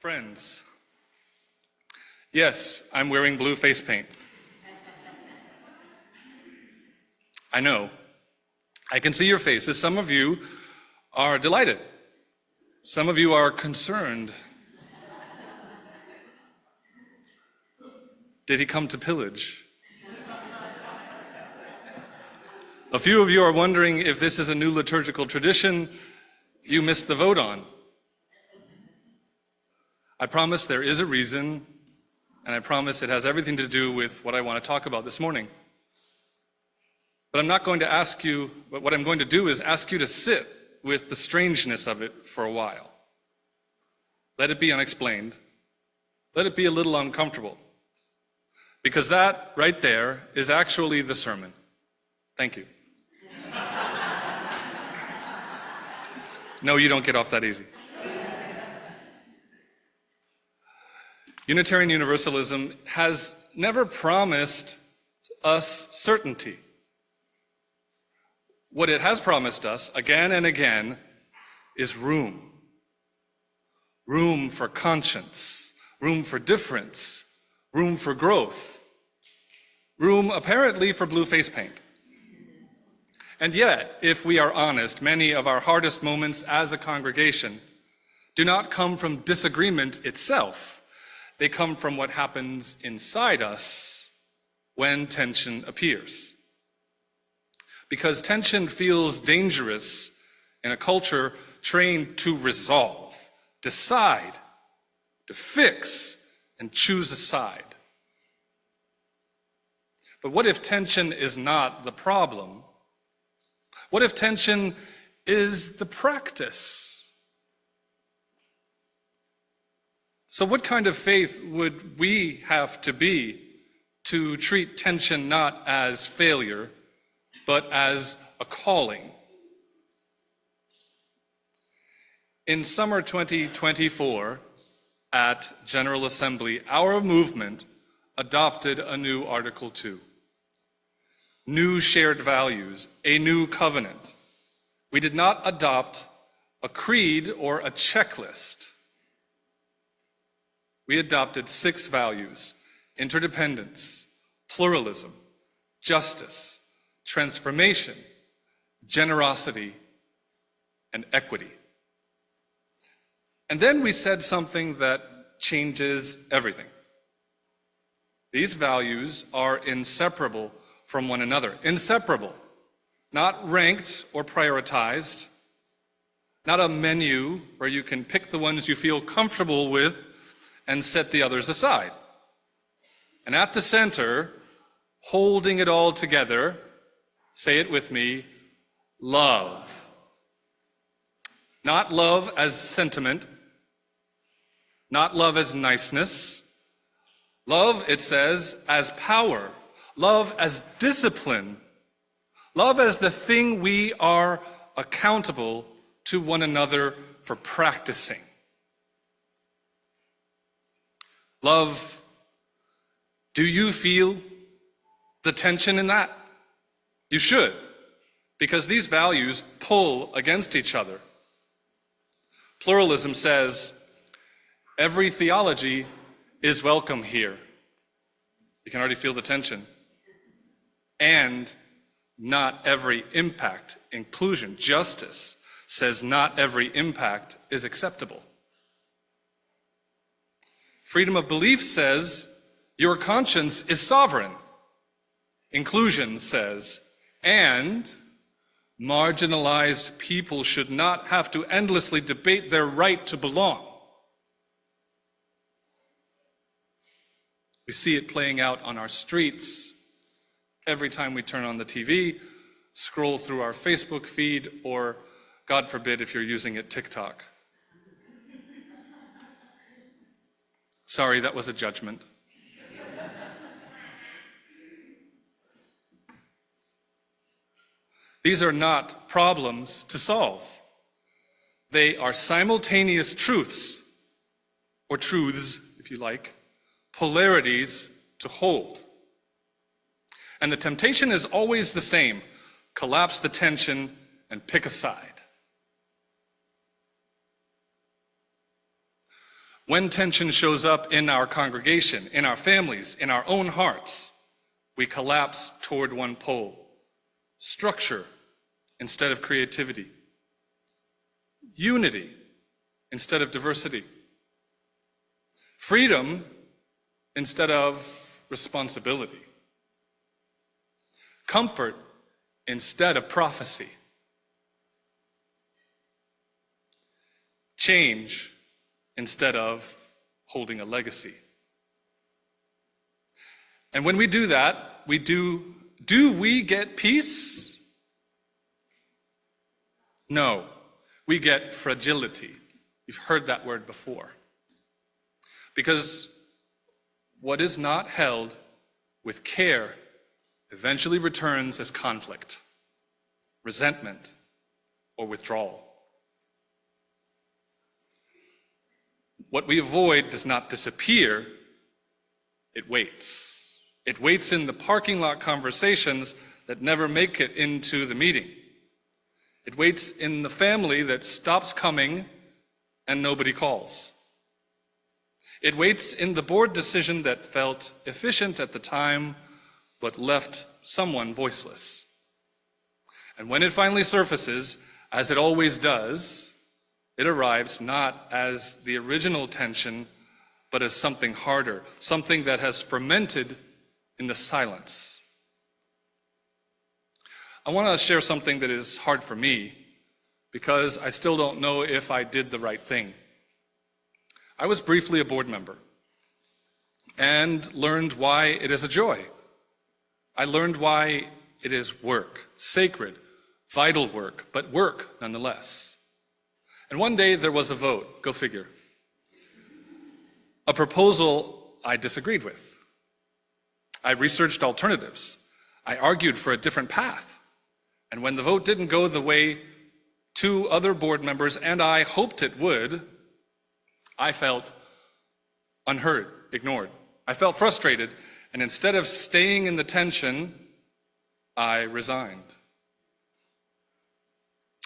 Friends, yes, I'm wearing blue face paint. I know. I can see your faces. Some of you are delighted. Some of you are concerned. Did he come to pillage? A few of you are wondering if this is a new liturgical tradition you missed the vote on. I promise there is a reason, and I promise it has everything to do with what I want to talk about this morning. But I'm not going to ask you, but what I'm going to do is ask you to sit with the strangeness of it for a while. Let it be unexplained. Let it be a little uncomfortable. Because that right there is actually the sermon. Thank you. No, you don't get off that easy. Unitarian Universalism has never promised us certainty. What it has promised us again and again is room. Room for conscience, room for difference, room for growth, room apparently for blue face paint. And yet, if we are honest, many of our hardest moments as a congregation do not come from disagreement itself. They come from what happens inside us when tension appears. Because tension feels dangerous in a culture trained to resolve, decide, to fix, and choose a side. But what if tension is not the problem? What if tension is the practice? So what kind of faith would we have to be to treat tension not as failure, but as a calling? In summer 2024, at General Assembly, our movement adopted a new Article 2. New shared values, a new covenant. We did not adopt a creed or a checklist. We adopted 6 values: interdependence, pluralism, justice, transformation, generosity, and equity. And then we said something that changes everything. These values are inseparable from one another. Inseparable, not ranked or prioritized, not a menu where you can pick the ones you feel comfortable with and set the others aside. And at the center, holding it all together, say it with me, love. Not love as sentiment, not love as niceness. Love, it says, as power. Love as discipline. Love as the thing we are accountable to one another for practicing. Love, do you feel the tension in that? You should, because these values pull against each other. Pluralism says, every theology is welcome here. You can already feel the tension. And not every impact, inclusion, justice, says not every impact is acceptable. Freedom of belief says your conscience is sovereign. Inclusion says, and marginalized people should not have to endlessly debate their right to belong. We see it playing out on our streets every time we turn on the TV, scroll through our Facebook feed, or, God forbid, if you're using it, TikTok. Sorry, that was a judgment. These are not problems to solve. They are simultaneous truths, or truths, if you like, polarities to hold. And the temptation is always the same: collapse the tension and pick a side. When tension shows up in our congregation, in our families, in our own hearts, we collapse toward one pole. Structure instead of creativity. Unity instead of diversity. Freedom instead of responsibility. Comfort instead of prophecy. Change instead of holding a legacy. And when we do that, do we get peace? No, we get fragility. You've heard that word before. Because what is not held with care eventually returns as conflict, resentment, or withdrawal. What we avoid does not disappear, it waits. It waits in the parking lot conversations that never make it into the meeting. It waits in the family that stops coming and nobody calls. It waits in the board decision that felt efficient at the time but left someone voiceless. And when it finally surfaces, as it always does, it arrives not as the original tension, but as something harder, something that has fermented in the silence. I want to share something that is hard for me because I still don't know if I did the right thing. I was briefly a board member and learned why it is a joy. I learned why it is work, sacred, vital work, but work nonetheless. And one day there was a vote, go figure. A proposal I disagreed with. I researched alternatives. I argued for a different path. And when the vote didn't go the way two other board members and I hoped it would, I felt unheard, ignored. I felt frustrated, and instead of staying in the tension, I resigned.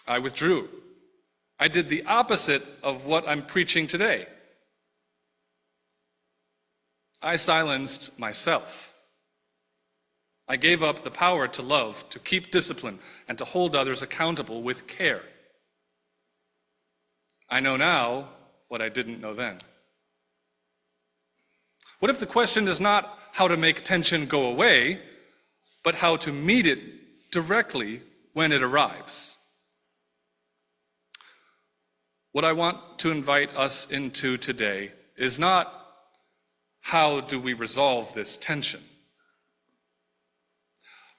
I withdrew. I did the opposite of what I'm preaching today. I silenced myself. I gave up the power to love, to keep discipline, and to hold others accountable with care. I know now what I didn't know then. What if the question is not how to make tension go away, but how to meet it directly when it arrives? What I want to invite us into today is not how do we resolve this tension,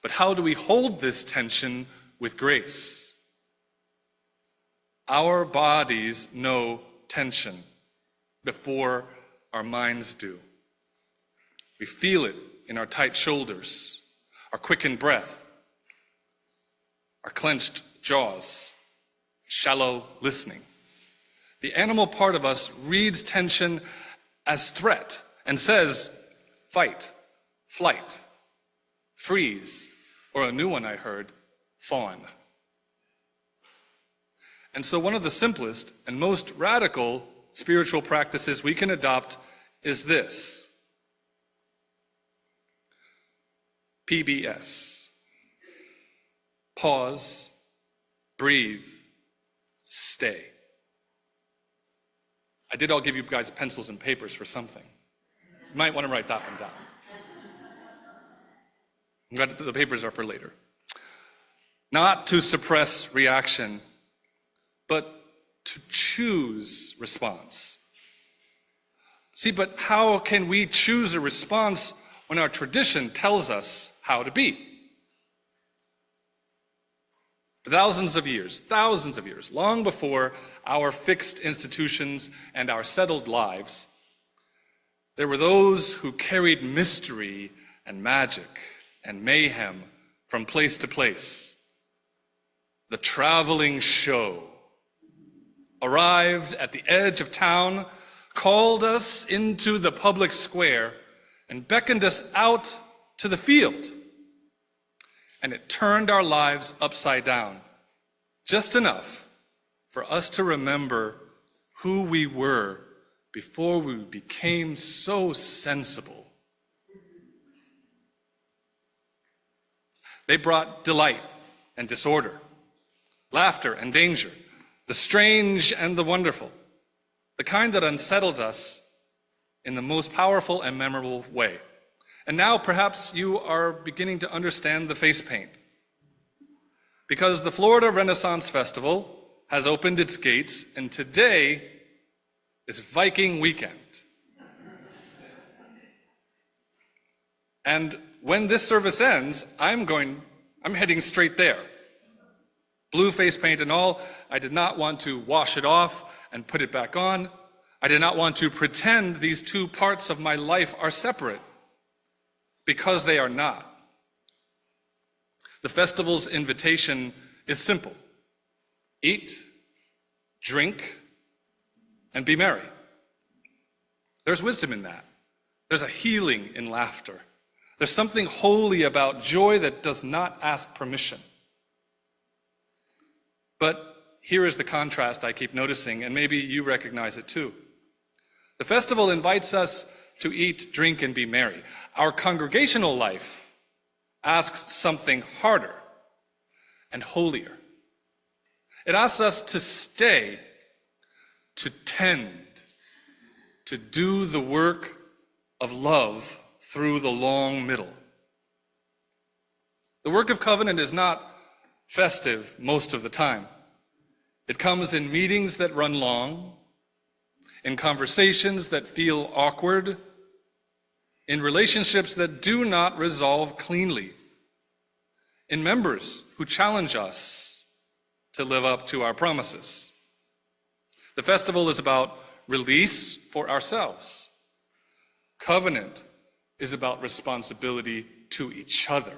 but how do we hold this tension with grace? Our bodies know tension before our minds do. We feel it in our tight shoulders, our quickened breath, our clenched jaws, shallow listening. The animal part of us reads tension as threat and says, fight, flight, freeze, or a new one I heard, fawn. And so one of the simplest and most radical spiritual practices we can adopt is this. PBS. Pause, breathe, stay. I did all give you guys pencils and papers for something. You might want to write that one down. The papers are for later. Not to suppress reaction, but to choose response. See, but how can we choose a response when our tradition tells us how to be? For thousands of years, long before our fixed institutions and our settled lives, there were those who carried mystery and magic and mayhem from place to place. The traveling show arrived at the edge of town, called us into the public square, and beckoned us out to the field. And it turned our lives upside down, just enough for us to remember who we were before we became so sensible. They brought delight and disorder, laughter and danger, the strange and the wonderful, the kind that unsettled us in the most powerful and memorable way. And now perhaps you are beginning to understand the face paint, because the Florida Renaissance Festival has opened its gates, and today is Viking weekend. And when this service ends, I'm heading straight there. Blue face paint and all. I did not want to wash it off and put it back on. I did not want to pretend these two parts of my life are separate, because they are not. The festival's invitation is simple: eat, drink, and be merry. There's wisdom in that. There's a healing in laughter. There's something holy about joy that does not ask permission. But here is the contrast I keep noticing, and maybe you recognize it too. The festival invites us to eat, drink, and be merry. Our congregational life asks something harder and holier. It asks us to stay, to tend, to do the work of love through the long middle. The work of covenant is not festive most of the time. It comes in meetings that run long, in conversations that feel awkward, in relationships that do not resolve cleanly, in members who challenge us to live up to our promises. The festival is about release for ourselves. Covenant is about responsibility to each other.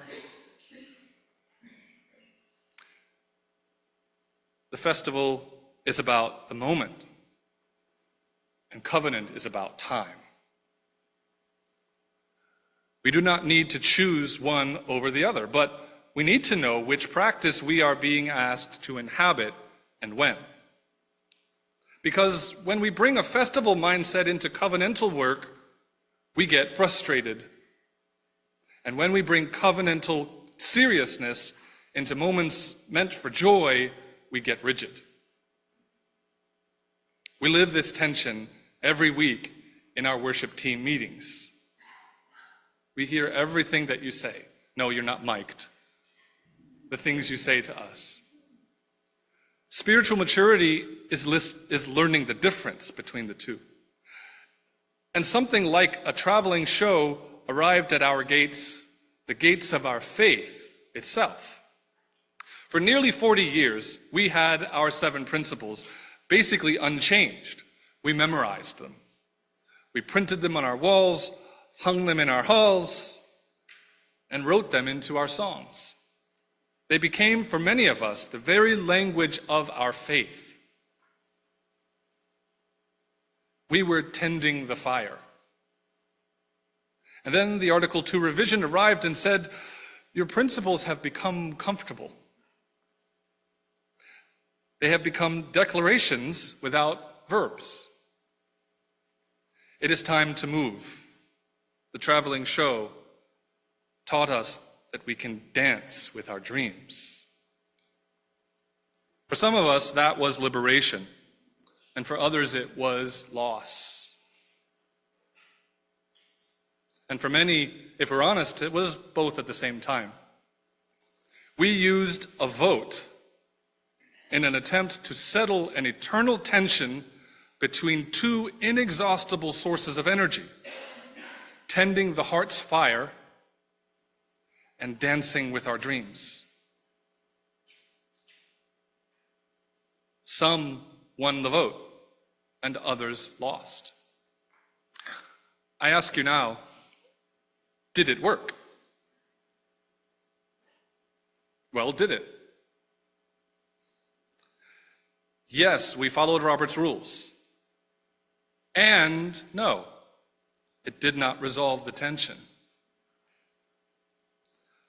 The festival is about the moment, and covenant is about time. We do not need to choose one over the other, but we need to know which practice we are being asked to inhabit and when. Because when we bring a festival mindset into covenantal work, we get frustrated. And when we bring covenantal seriousness into moments meant for joy, we get rigid. We live this tension every week in our worship team meetings. We hear everything that you say. No, you're not mic'd. The things you say to us. Spiritual maturity is learning the difference between the two. And something like a traveling show arrived at our gates, the gates of our faith itself. For nearly 40 years, we had our 7 principles basically unchanged. We memorized them. We printed them on our walls, hung them in our halls, and wrote them into our songs. They became, for many of us, the very language of our faith. We were tending the fire. And then the Article 2 revision arrived and said, your principles have become comfortable. They have become declarations without verbs. It is time to move. The traveling show taught us that we can dance with our dreams. For some of us, that was liberation, and for others, it was loss. And for many, if we're honest, it was both at the same time. We used a vote in an attempt to settle an eternal tension between two inexhaustible sources of energy, tending the heart's fire and dancing with our dreams. Some won the vote, and others lost. I ask you now, did it work? Well, did it? Yes, we followed Robert's rules. And no, it did not resolve the tension.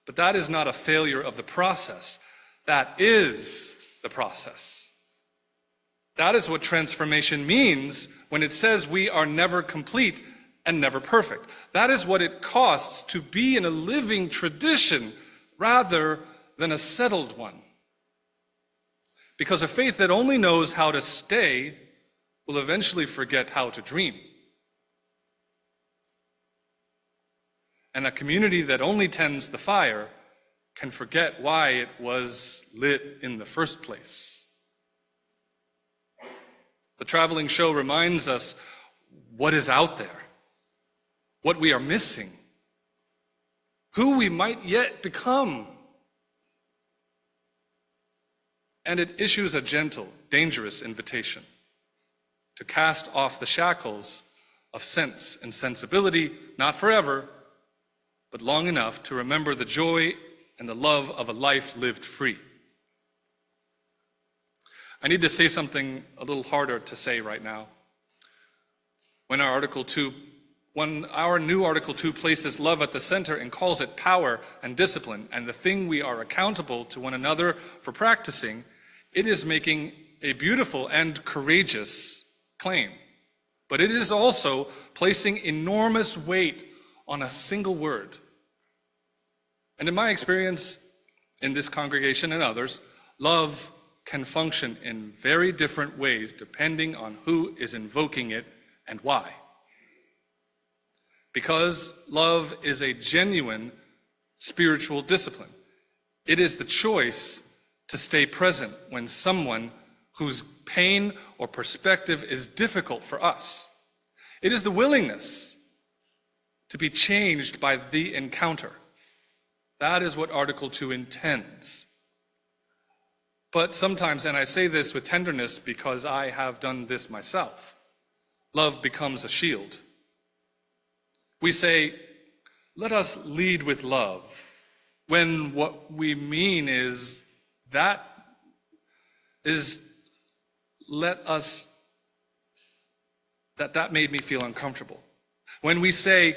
But that is not a failure of the process. That is the process. That is what transformation means when it says we are never complete and never perfect. That is what it costs to be in a living tradition rather than a settled one. Because a faith that only knows how to stay will eventually forget how to dream. And a community that only tends the fire can forget why it was lit in the first place. The traveling show reminds us what is out there, what we are missing, who we might yet become. And it issues a gentle, dangerous invitation to cast off the shackles of sense and sensibility, not forever, but long enough to remember the joy and the love of a life lived free. I need to say something a little harder to say right now. When our new Article 2 places love at the center and calls it power and discipline and the thing we are accountable to one another for practicing, it is making a beautiful and courageous claim. But it is also placing enormous weight on a single word. And in my experience in this congregation and others, love can function in very different ways depending on who is invoking it and why. Because love is a genuine spiritual discipline. It is the choice to stay present when someone whose pain or perspective is difficult for us. It is the willingness to be changed by the encounter. That is what Article 2 intends. But sometimes, and I say this with tenderness because I have done this myself, love becomes a shield. We say, let us lead with love, when what we mean is that made me feel uncomfortable. When we say,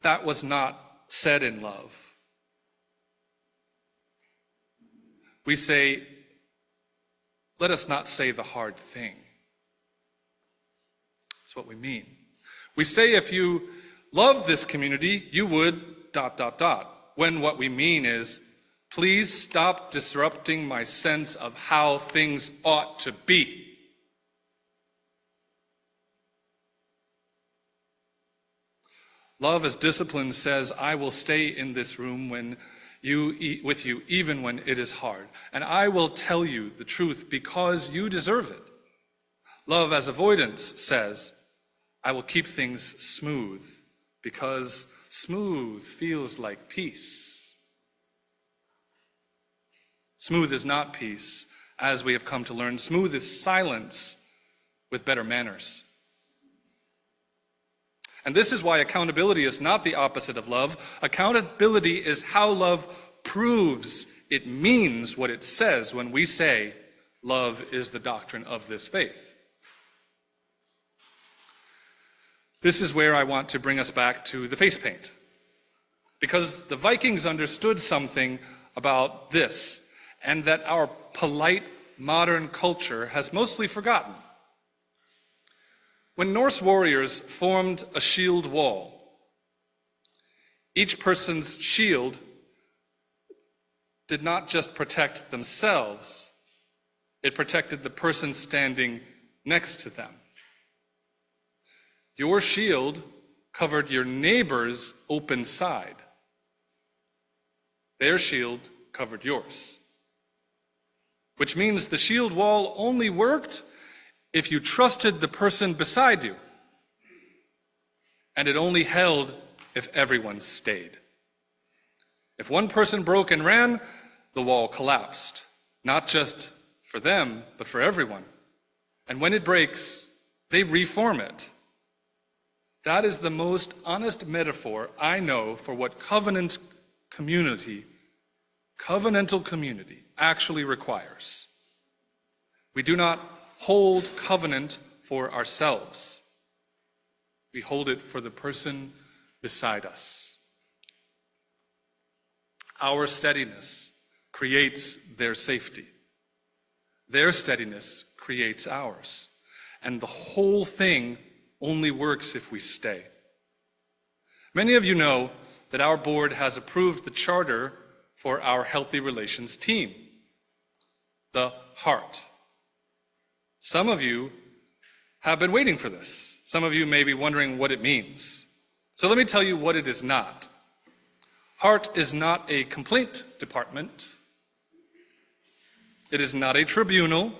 that was not said in love, we say, let us not say the hard thing. That's what we mean. We say if you love this community, you would ... when what we mean is, please stop disrupting my sense of how things ought to be. Love as discipline says, I will stay in this room with you even when it is hard. And I will tell you the truth because you deserve it. Love as avoidance says, I will keep things smooth because smooth feels like peace. Smooth is not peace, as we have come to learn. Smooth is silence with better manners. And this is why accountability is not the opposite of love. Accountability is how love proves it means what it says when we say love is the doctrine of this faith. This is where I want to bring us back to the face paint. Because the Vikings understood something about this, and that our polite modern culture has mostly forgotten. When Norse warriors formed a shield wall, each person's shield did not just protect themselves, it protected the person standing next to them. Your shield covered your neighbor's open side. Their shield covered yours. Which means the shield wall only worked if you trusted the person beside you. And it only held if everyone stayed. If one person broke and ran, the wall collapsed. Not just for them, but for everyone. And when it breaks, they reform it. That is the most honest metaphor I know for what covenantal community actually requires. We do not hold covenant for ourselves. We hold it for the person beside us. Our steadiness creates their safety. Their steadiness creates ours. And the whole thing only works if we stay. Many of you know that our board has approved the charter for our Healthy Relations team, the HEART. Some of you have been waiting for this. Some of you may be wondering what it means. So let me tell you what it is not. HEART is not a complaint department. It is not a tribunal.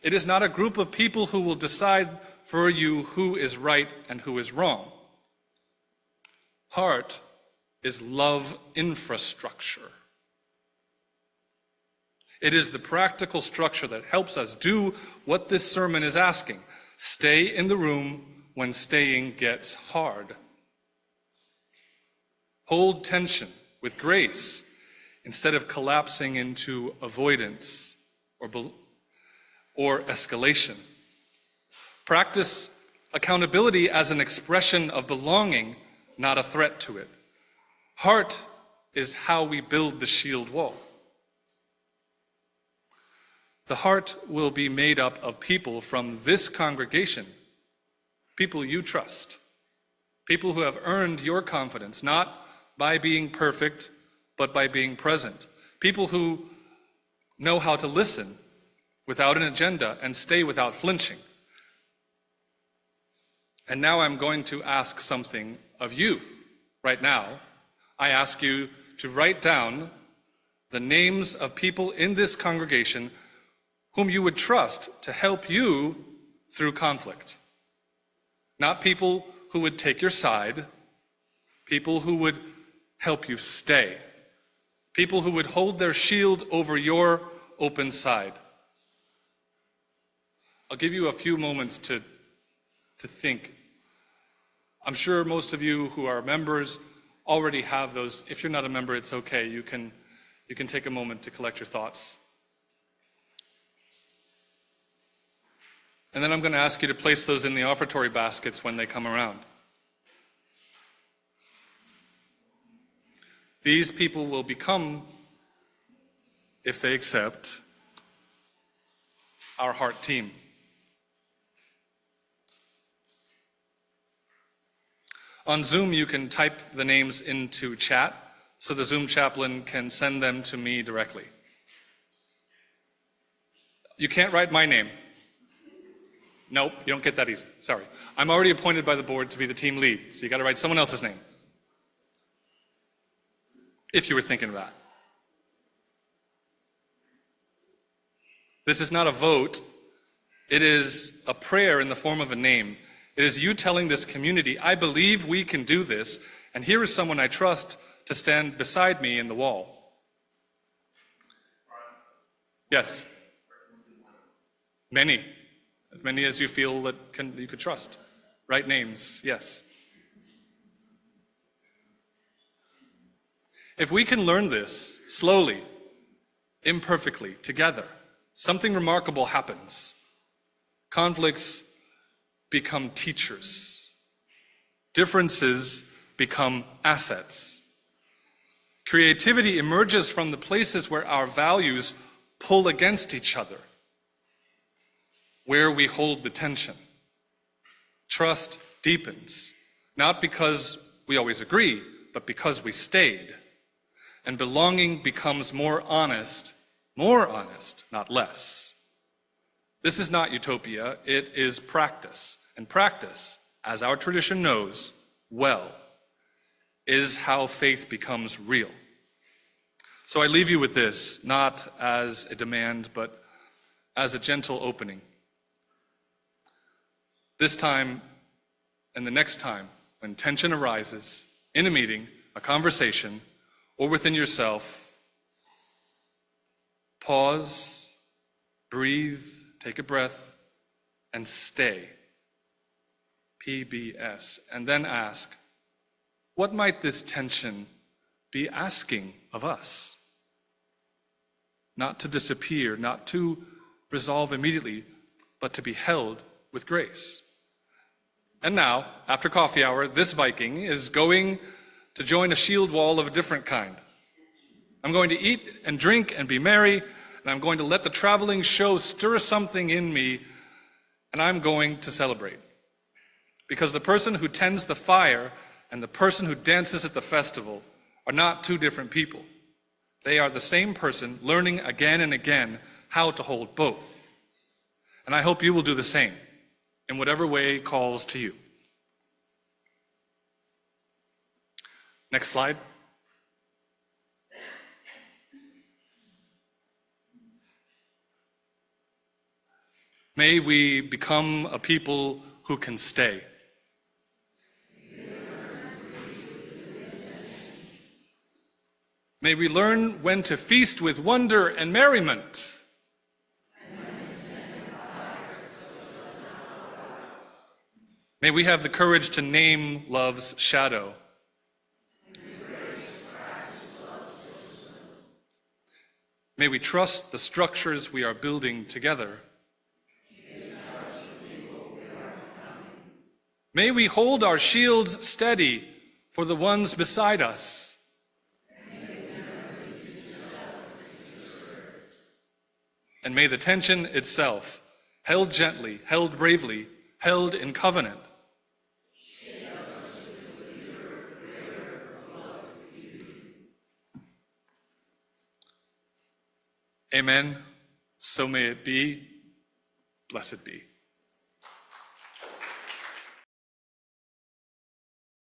It is not a group of people who will decide for you who is right and who is wrong. HEART is love infrastructure. It is the practical structure that helps us do what this sermon is asking. Stay in the room when staying gets hard. Hold tension with grace instead of collapsing into avoidance or escalation. Practice accountability as an expression of belonging, not a threat to it. HEART is how we build the shield wall. The HEART will be made up of people from this congregation, people you trust, people who have earned your confidence, not by being perfect, but by being present. People who know how to listen without an agenda and stay without flinching. And now I'm going to ask something of you. Right now, I ask you to write down the names of people in this congregation whom you would trust to help you through conflict. Not people who would take your side, people who would help you stay, people who would hold their shield over your open side. I'll give you a few moments to think. I'm sure most of you who are members already have those. If you're not a member, it's okay. You can take a moment to collect your thoughts. And then I'm going to ask you to place those in the offertory baskets when they come around. These people will become, if they accept, our HEART team. On Zoom, you can type the names into chat so the Zoom chaplain can send them to me directly. You can't write my name. Nope, you don't get that easy. Sorry. I'm already appointed by the board to be the team lead, so you got to write someone else's name. If you were thinking of that. This is not a vote. It is a prayer in the form of a name. It is you telling this community, I believe we can do this, and here is someone I trust to stand beside me in the wall. Yes. Many. As many as you feel that you could trust. Right names, yes. If we can learn this slowly, imperfectly, together, something remarkable happens. Conflicts become teachers. Differences become assets. Creativity emerges from the places where our values pull against each other, where we hold the tension. Trust deepens, not because we always agree, but because we stayed. And belonging becomes more honest, not less. This is not utopia, it is practice. And practice, as our tradition knows well, is how faith becomes real. So I leave you with this, not as a demand, but as a gentle opening. This time and the next time, when tension arises, in a meeting, a conversation, or within yourself, pause, breathe, take a breath, and stay. PBS. And then ask, what might this tension be asking of us? Not to disappear, not to resolve immediately, but to be held with grace. And now, after coffee hour, this Viking is going to join a shield wall of a different kind. I'm going to eat and drink and be merry, and I'm going to let the traveling show stir something in me, and I'm going to celebrate. Because the person who tends the fire and the person who dances at the festival are not two different people. They are the same person learning again and again how to hold both. And I hope you will do the same in whatever way calls to you. Next slide. May we become a people who can stay. May we learn when to feast with wonder and merriment. May we have the courage to name love's shadow. May we trust the structures we are building together. May we hold our shields steady for the ones beside us. And may the tension itself, held gently, held bravely, held in covenant, amen. So may it be. Blessed be.